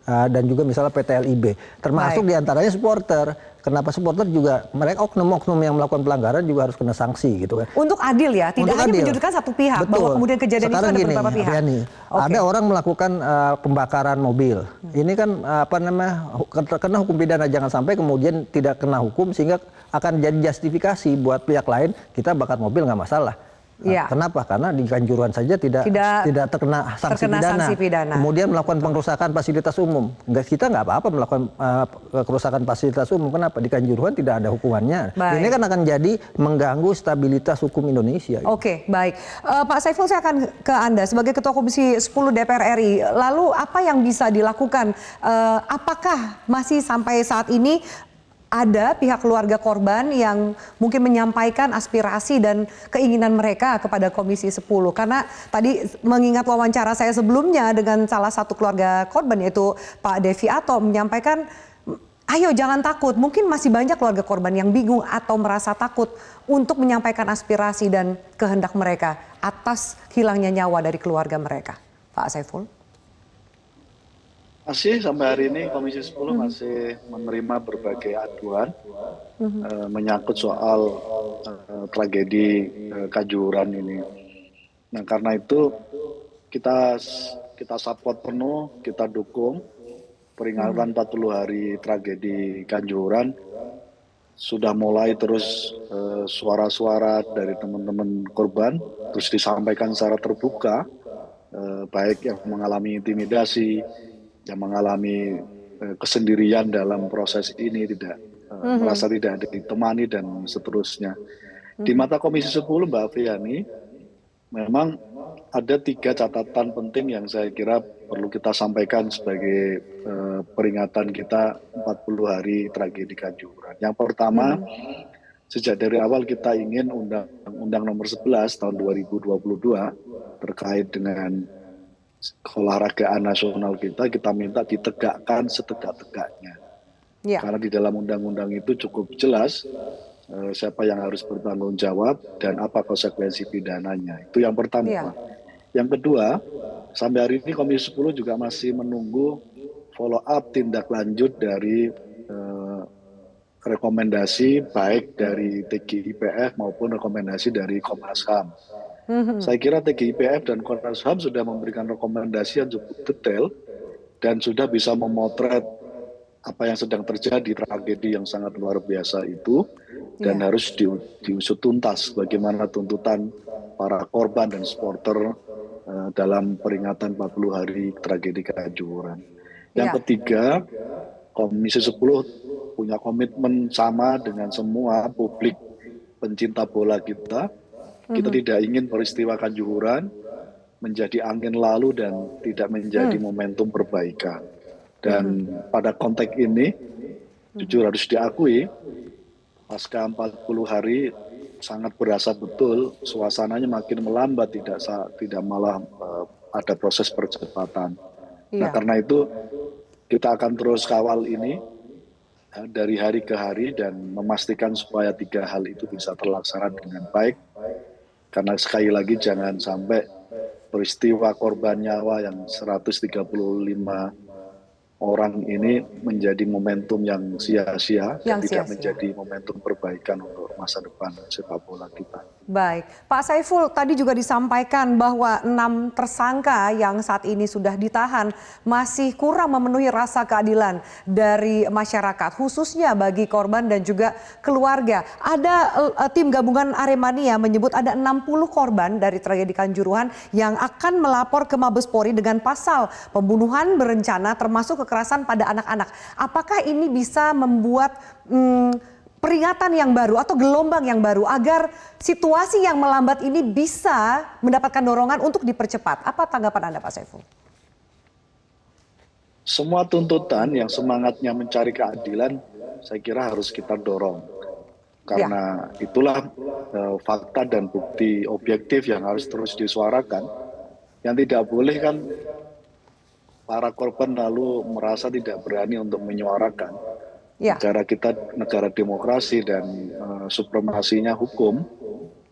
dan juga misalnya PT LIB. Termasuk diantaranya supporter. Kenapa supporter juga mereka oknum-oknum yang melakukan pelanggaran juga harus kena sanksi gitu kan. Untuk adil ya, tidak hanya menyudutkan satu pihak. Betul. Bahwa kemudian kejadian sekarang itu ada beberapa pihak. Ada orang melakukan pembakaran mobil. Ini kan kena hukum pidana, jangan sampai kemudian tidak kena hukum sehingga akan jadi justifikasi buat pihak lain kita bakar mobil nggak masalah. Kenapa? Karena di Kanjuruhan saja tidak terkena sanksi pidana. Kemudian melakukan pengrusakan fasilitas umum. Kita nggak apa-apa melakukan kerusakan fasilitas umum. Kenapa? Di Kanjuruhan tidak ada hukumannya. Ini kan akan jadi mengganggu stabilitas hukum Indonesia. Oke, baik. Pak Saiful, saya akan ke Anda sebagai Ketua Komisi 10 DPR RI. Lalu apa yang bisa dilakukan? Apakah masih sampai saat ini ada pihak keluarga korban yang mungkin menyampaikan aspirasi dan keinginan mereka kepada Komisi 10? Karena tadi mengingat wawancara saya sebelumnya dengan salah satu keluarga korban yaitu Pak Devi Ato menyampaikan, ayo jangan takut, mungkin masih banyak keluarga korban yang bingung atau merasa takut untuk menyampaikan aspirasi dan kehendak mereka atas hilangnya nyawa dari keluarga mereka. Pak Saiful. Masih sampai hari ini Komisi 10 masih menerima berbagai aduan menyangkut soal tragedi Kanjuruhan ini. Nah, karena itu kita support penuh, kita dukung peringatan 40 hari tragedi Kanjuruhan. Sudah mulai terus suara-suara dari teman-teman korban terus disampaikan secara terbuka, baik yang mengalami intimidasi, yang mengalami kesendirian dalam proses ini, tidak merasa tidak ditemani dan seterusnya. Di mata Komisi 10, Mbak Afriani, memang ada 3 catatan penting yang saya kira perlu kita sampaikan sebagai peringatan kita 40 hari tragedi Kanjuruhan. Yang pertama, sejak dari awal kita ingin Undang-Undang nomor 11 tahun 2022 terkait dengan keolahragaan nasional kita minta ditegakkan setegak-tegaknya. Karena di dalam undang-undang itu cukup jelas siapa yang harus bertanggung jawab dan apa konsekuensi pidananya. Itu yang pertama. Yang kedua, sampai hari ini Komisi 10 juga masih menunggu follow up tindak lanjut dari rekomendasi baik dari TGIPF maupun rekomendasi dari Komnas HAM. Saya kira TGIPF dan Komnas HAM sudah memberikan rekomendasi yang cukup detail dan sudah bisa memotret apa yang sedang terjadi, tragedi yang sangat luar biasa itu, dan harus diusut tuntas bagaimana tuntutan para korban dan supporter dalam peringatan 40 hari tragedi Kanjuruhan. Yang ketiga, Komisi 10 punya komitmen sama dengan semua publik pencinta bola kita. Kita tidak ingin peristiwa Kanjuruhan menjadi angin lalu dan tidak menjadi momentum perbaikan. Dan pada konteks ini, jujur harus diakui, pasca 40 hari sangat berasa betul suasananya makin melambat, tidak malah ada proses percepatan. Nah, karena itu kita akan terus kawal ini dari hari ke hari dan memastikan supaya 3 hal itu bisa terlaksana dengan baik. Karena sekali lagi jangan sampai peristiwa korban nyawa yang 135 orang ini menjadi momentum yang sia-sia dan tidak menjadi momentum perbaikan untuk masa depan sepak bola kita. Baik, Pak Saiful, tadi juga disampaikan bahwa 6 tersangka yang saat ini sudah ditahan masih kurang memenuhi rasa keadilan dari masyarakat, khususnya bagi korban dan juga keluarga. Ada tim gabungan Aremania menyebut ada 60 korban dari tragedi Kanjuruhan yang akan melapor ke Mabes Polri dengan pasal pembunuhan berencana termasuk kekerasan pada anak-anak. Apakah ini bisa membuat peringatan yang baru atau gelombang yang baru agar situasi yang melambat ini bisa mendapatkan dorongan untuk dipercepat? Apa tanggapan Anda, Pak Saiful? Semua tuntutan yang semangatnya mencari keadilan, saya kira harus kita dorong. Karena itulah fakta dan bukti objektif yang harus terus disuarakan. Yang tidak boleh kan para korban lalu merasa tidak berani untuk menyuarakan. Negara kita negara demokrasi dan supremasinya hukum,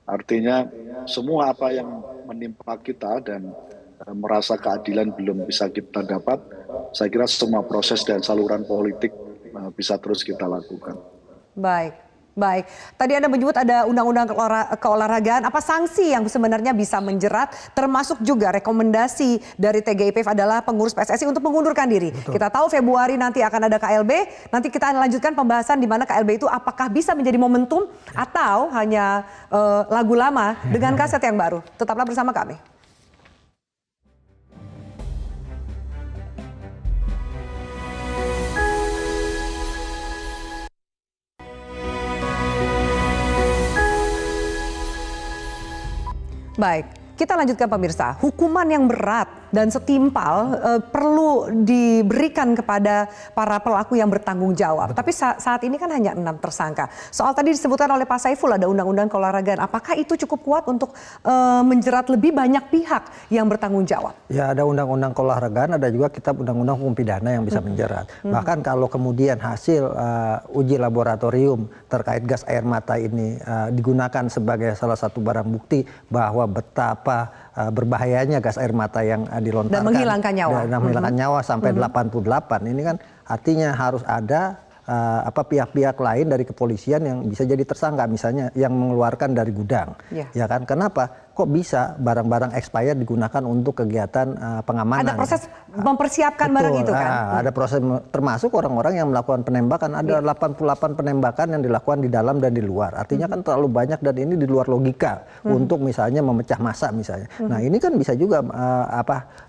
artinya semua apa yang menimpa kita dan merasa keadilan belum bisa kita dapat, saya kira semua proses dan saluran politik bisa terus kita lakukan. Baik. Tadi Anda menyebut ada undang-undang keolahragaan. Apa sanksi yang sebenarnya bisa menjerat? Termasuk juga rekomendasi dari TGIPF adalah pengurus PSSI untuk mengundurkan diri. Betul. Kita tahu Februari nanti akan ada KLB. Nanti kita akan lanjutkan pembahasan di mana KLB itu apakah bisa menjadi momentum atau hanya lagu lama dengan kaset yang baru. Tetaplah bersama kami. Baik, kita lanjutkan pemirsa. Hukuman yang berat dan setimpal perlu diberikan kepada para pelaku yang bertanggung jawab. Tapi saat ini kan hanya 6 tersangka. Soal tadi disebutkan oleh Pak Saiful ada undang-undang keolahragaan. Apakah itu cukup kuat untuk menjerat lebih banyak pihak yang bertanggung jawab? Ya, ada undang-undang keolahragaan, ada juga kitab undang-undang hukum pidana yang bisa menjerat. Bahkan kalau kemudian hasil uji laboratorium terkait gas air mata ini digunakan sebagai salah satu barang bukti bahwa betapa berbahayanya gas air mata yang dilontarkan dan menghilangkan nyawa, sampai 88 ini kan artinya harus ada pihak-pihak lain dari kepolisian yang bisa jadi tersangka, misalnya yang mengeluarkan dari gudang, ya kan? Kenapa? Kok bisa barang-barang expired digunakan untuk kegiatan pengamanan? Ada proses mempersiapkan barang itu kan? Ada proses, termasuk orang-orang yang melakukan penembakan. Ada 88 penembakan yang dilakukan di dalam dan di luar. Artinya kan terlalu banyak dan ini di luar logika untuk misalnya memecah massa misalnya. Nah ini kan bisa juga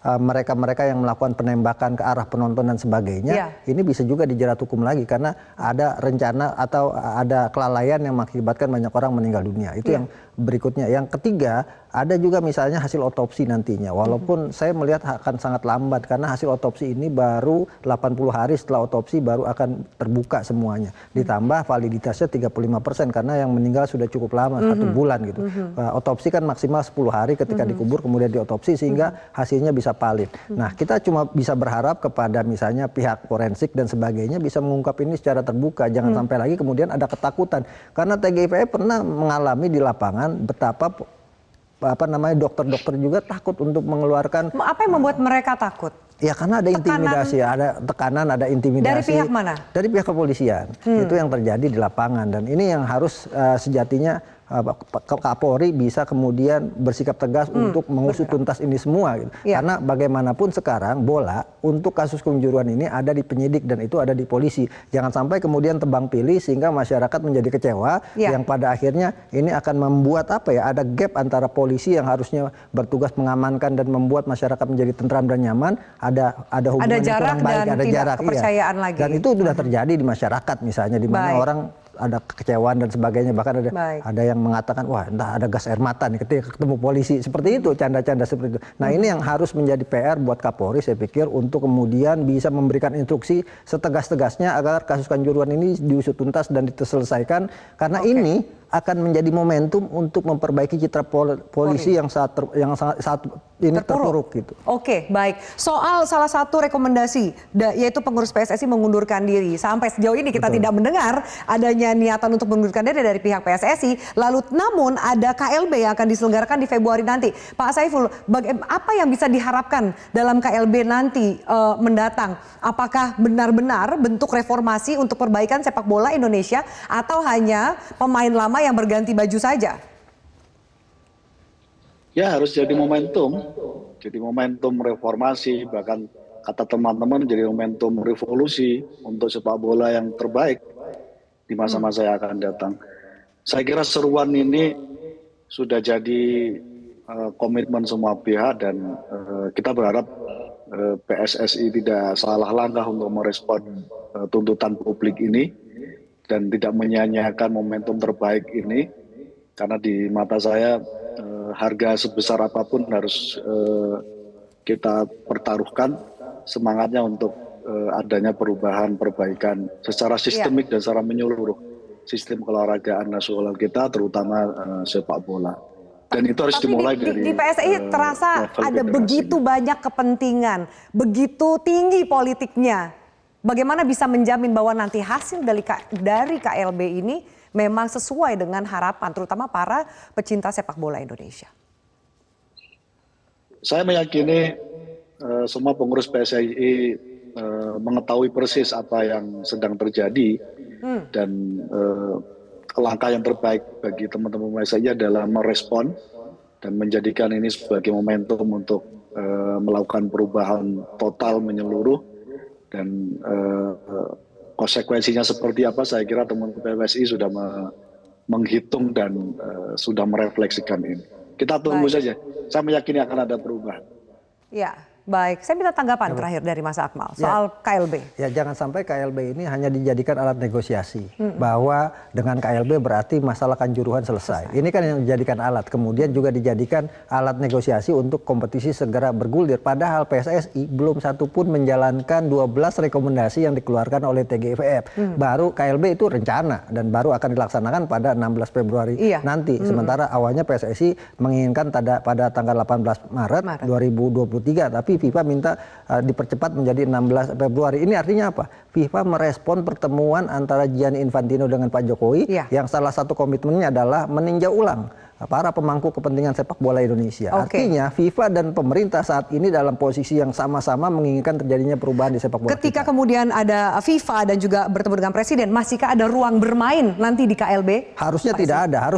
mereka-mereka yang melakukan penembakan ke arah penonton dan sebagainya, ini bisa juga dijerat hukum lagi karena ada rencana atau ada kelalaian yang mengakibatkan banyak orang meninggal dunia. Itu yang berikutnya. Yang ketiga, ada juga misalnya hasil otopsi nantinya. Walaupun saya melihat akan sangat lambat karena hasil otopsi ini baru 80 hari setelah otopsi baru akan terbuka semuanya. Ditambah validitasnya 35% karena yang meninggal sudah cukup lama, 1 bulan gitu. Otopsi kan maksimal 10 hari ketika dikubur kemudian diotopsi sehingga hasilnya bisa valid. Nah, kita cuma bisa berharap kepada misalnya pihak forensik dan sebagainya bisa mengungkap ini secara terbuka. Jangan sampai lagi kemudian ada ketakutan. Karena TGIPF pernah mengalami di lapangan betapa dokter-dokter juga takut untuk mengeluarkan. Apa yang membuat mereka takut? Ya karena ada intimidasi, ada tekanan, ada intimidasi. Dari pihak mana? Dari pihak kepolisian. Itu yang terjadi di lapangan dan ini yang harus sejatinya Kapolri bisa kemudian bersikap tegas untuk mengusut tuntas ini semua gitu. Karena bagaimanapun sekarang bola untuk kasus kejuruan ini ada di penyidik dan itu ada di polisi. Jangan sampai kemudian tebang pilih sehingga masyarakat menjadi kecewa yang pada akhirnya ini akan membuat ada gap antara polisi yang harusnya bertugas mengamankan dan membuat masyarakat menjadi tentram dan nyaman, ada hubungan yang kurang baik, ada jarak, kepercayaan lagi. Dan itu sudah terjadi di masyarakat misalnya di mana orang ada kekecewaan dan sebagainya, bahkan ada yang mengatakan wah entah ada gas air mata nih ketika ketemu polisi, seperti itu, canda-canda seperti itu. Nah ini yang harus menjadi PR buat Kapolri saya pikir untuk kemudian bisa memberikan instruksi setegas-tegasnya agar kasus kanjuruhan ini diusut tuntas dan diselesaikan karena ini akan menjadi momentum untuk memperbaiki citra polisi yang saat ini terpuruk gitu. Oke, baik. Soal salah satu rekomendasi yaitu pengurus PSSI mengundurkan diri. Sampai sejauh ini kita tidak mendengar adanya niatan untuk mengundurkan diri dari pihak PSSI. Lalu namun ada KLB yang akan diselenggarakan di Februari nanti. Pak Saiful, apa yang bisa diharapkan dalam KLB nanti mendatang? Apakah benar-benar bentuk reformasi untuk perbaikan sepak bola Indonesia atau hanya pemain lama yang berganti baju saja? Ya harus jadi momentum reformasi, bahkan kata teman-teman jadi momentum revolusi untuk sepak bola yang terbaik di masa-masa yang akan datang. Saya kira seruan ini sudah jadi komitmen semua pihak dan kita berharap PSSI tidak salah langkah untuk merespon tuntutan publik ini dan tidak menyia-nyiakan momentum terbaik ini, karena di mata saya harga sebesar apapun harus kita pertaruhkan semangatnya untuk adanya perubahan perbaikan secara sistemik dan secara menyeluruh sistem keolahragaan nasional kita, terutama sepak bola. Dan itu harus dimulai dari di PSSI terasa ada begitu banyak kepentingan, begitu tinggi politiknya. Bagaimana bisa menjamin bahwa nanti hasil dari KLB ini memang sesuai dengan harapan, terutama para pecinta sepak bola Indonesia? Saya meyakini semua pengurus PSSI mengetahui persis apa yang sedang terjadi dan langkah yang terbaik bagi teman-teman PSSI adalah merespon dan menjadikan ini sebagai momentum untuk melakukan perubahan total menyeluruh. Dan konsekuensinya seperti apa, saya kira teman-teman PSSI sudah menghitung dan sudah merefleksikan ini. Kita tunggu saja, saya meyakini akan ada perubahan. Ya, baik. Saya minta tanggapan terakhir dari Mas Akmal soal KLB. Ya jangan sampai KLB ini hanya dijadikan alat negosiasi. Bahwa dengan KLB berarti masalah kanjuruhan selesai. Ini kan yang dijadikan alat. Kemudian juga dijadikan alat negosiasi untuk kompetisi segera bergulir. Padahal PSSI belum satu pun menjalankan 12 rekomendasi yang dikeluarkan oleh TGIVF. Baru KLB itu rencana dan baru akan dilaksanakan pada 16 Februari nanti. Sementara awalnya PSSI menginginkan pada tanggal 18 Maret 2023. Tapi FIFA minta dipercepat menjadi 16 Februari. Ini artinya apa? FIFA merespon pertemuan antara Gianni Infantino dengan Pak Jokowi yang salah satu komitmennya adalah meninjau ulang para pemangku kepentingan sepak bola Indonesia. Artinya FIFA dan pemerintah saat ini dalam posisi yang sama-sama menginginkan terjadinya perubahan di sepak bola. Ketika kemudian ada FIFA dan juga bertemu dengan Presiden, masihkah ada ruang bermain nanti di KLB? Harusnya tidak ada,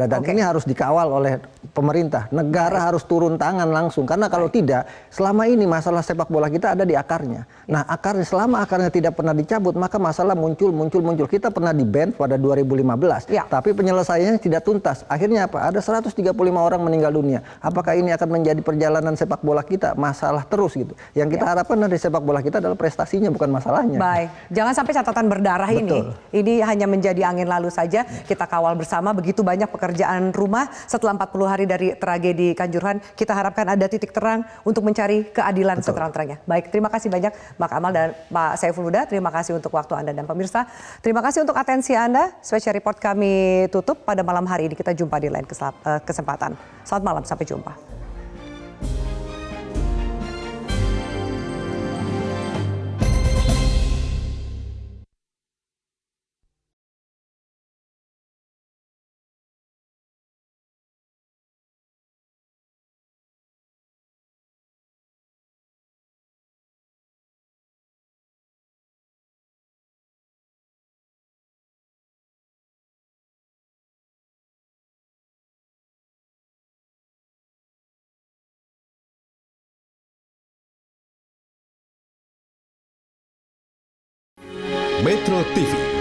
dan ini harus dikawal oleh pemerintah. Negara harus turun tangan langsung, karena kalau tidak, selama ini masalah sepak bola kita ada di akarnya. Nah, selama akarnya tidak pernah dicabut, maka masalah muncul. Kita pernah di-ban pada 2015, tapi penyelesaiannya tidak tuntas. Akhirnya apa? Ada 135 orang meninggal dunia. Apakah ini akan menjadi perjalanan sepak bola kita? Masalah terus gitu. Yang kita harapkan dari sepak bola kita adalah prestasinya, bukan masalahnya. Baik, jangan sampai catatan berdarah ini hanya menjadi angin lalu saja. Kita kawal bersama, begitu banyak pekerjaan rumah setelah 40 hari dari tragedi Kanjuruhan. Kita harapkan ada titik terang untuk mencari keadilan seterang-terangnya. Baik, terima kasih banyak Pak Amal dan Pak Saiful Huda. Terima kasih untuk waktu Anda dan pemirsa. Terima kasih untuk atensi Anda. Special Report kami tutup pada malam hari ini. Kita jumpa di lain kesempatan. Selamat malam, sampai jumpa. Metro TV.